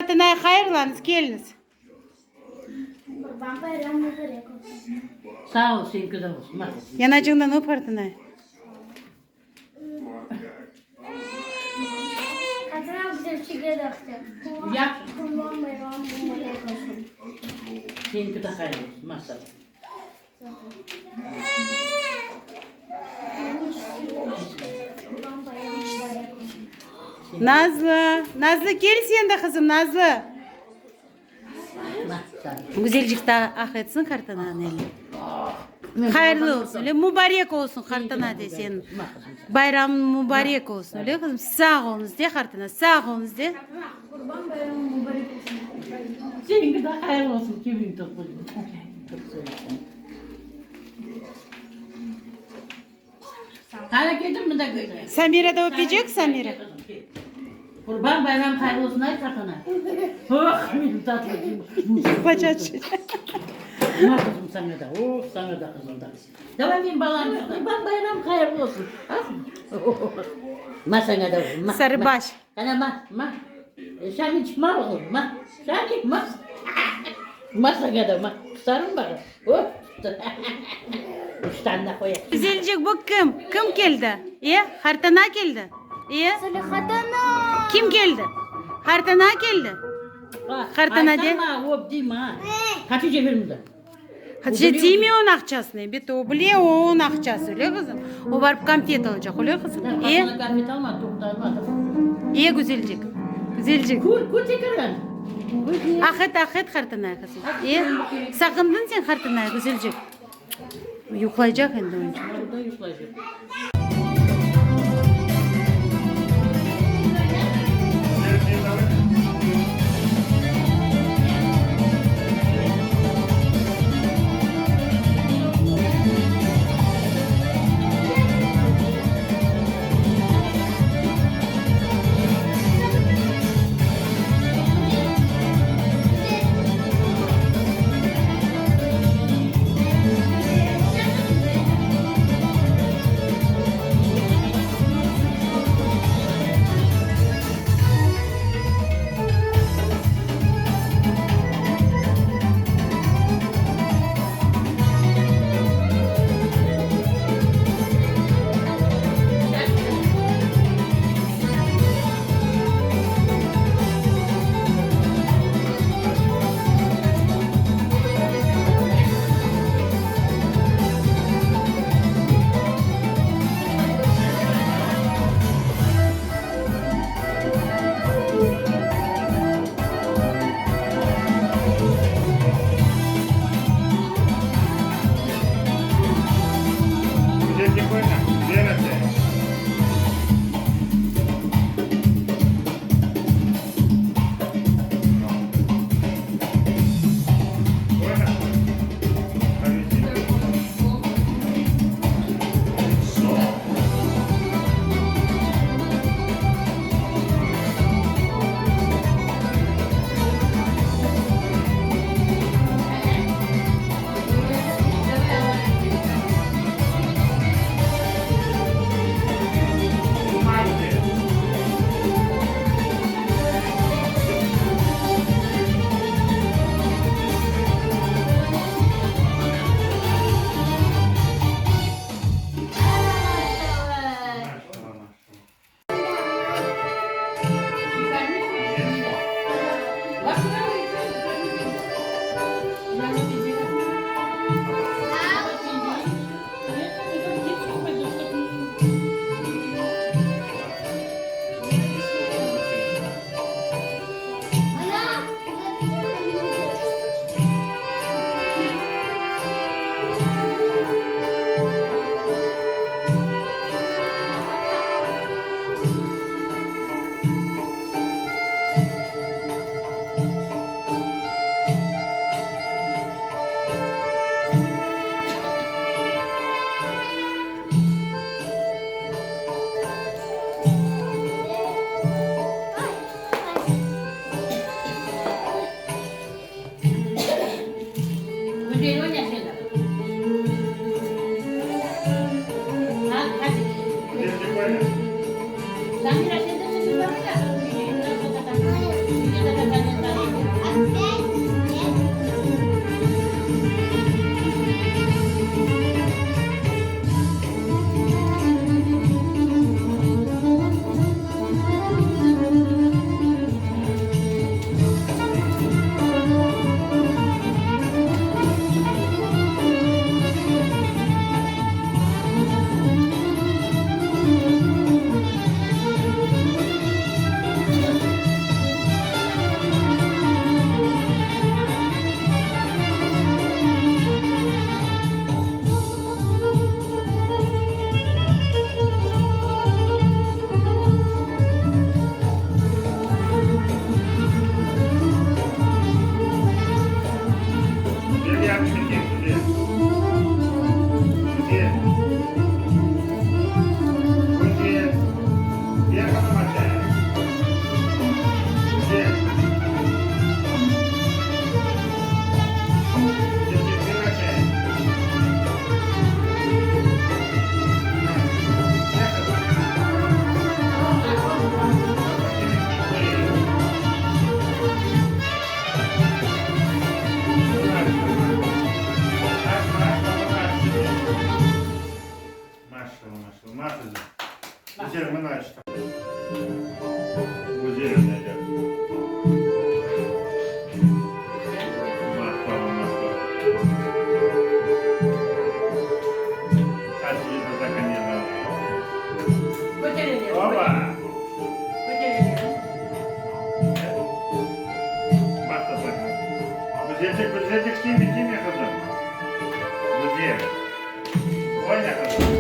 Kartanay hayırlanız geliniz. Kurban bayramı mübarek olsun. Sağ ol sen kızım olsun. Bak. Yanacığından öp Kartanay. Kadına güzel çiğne döktüm. Yap. Kurban bayramı mübarek olsun. Seninki de hayırlı olsun. Maşallah. Kurban bayramı mübarek olsun. Nazlı. Nazlı gel sen de kızım Nazlı. Maşallah. Güzelcik daha ah etsin Kartanay'ın eli. Hayırlı olsun. Öyle mübarek olsun Kartanay de senin. Bayram mübarek olsun. Öyle kızım. Sağ olunuz de Kartanay. Sağ olunuz de. Kurban bayramı mübarek olsun. Seninki de hayırlı olsun. Kimin topluyor? Çok söylüyorsun. Hareketim mi de böyle? Samira da öpecek Samira. Kurban bayram hayırlı olsun ay katana. Oh benim tatlım. Baca açacak. Ne kızım sana da. Oh sana da kızım da. Devam edin balam. Kurban bayram hayırlı olsun. Ma sana da. Sarıbaş. Kana ma. Sen hiç ma olur ma. Sen hiç ma. Ma sana da ma. Sarın bana. Oh. Üç tane de koyalım. Güzelcik bu kim? Kim geldi? Kartanay geldi. Selahatana. Kim geldi? Kartanay geldi. Kartana de. Hop değil mi? Hatice verin de. Hatice değil mi onun akçasını? Bir de o biliyor o onun akçası öyle kızım. O varıp konfet alacak öyle kızım. Katana karmet alma, topta alma. İyi güzelcik. Güzelcik. Kur tekrardan. Ahit Kartanay kızım. İyi. Sakındın sen Kartanay güzelcik. Yuklayacak şimdi önce. Burada yuklayacak. Samira, siéntese en su barriga. Gözecek değil mi kızım? Gözecek. Oyna kızım.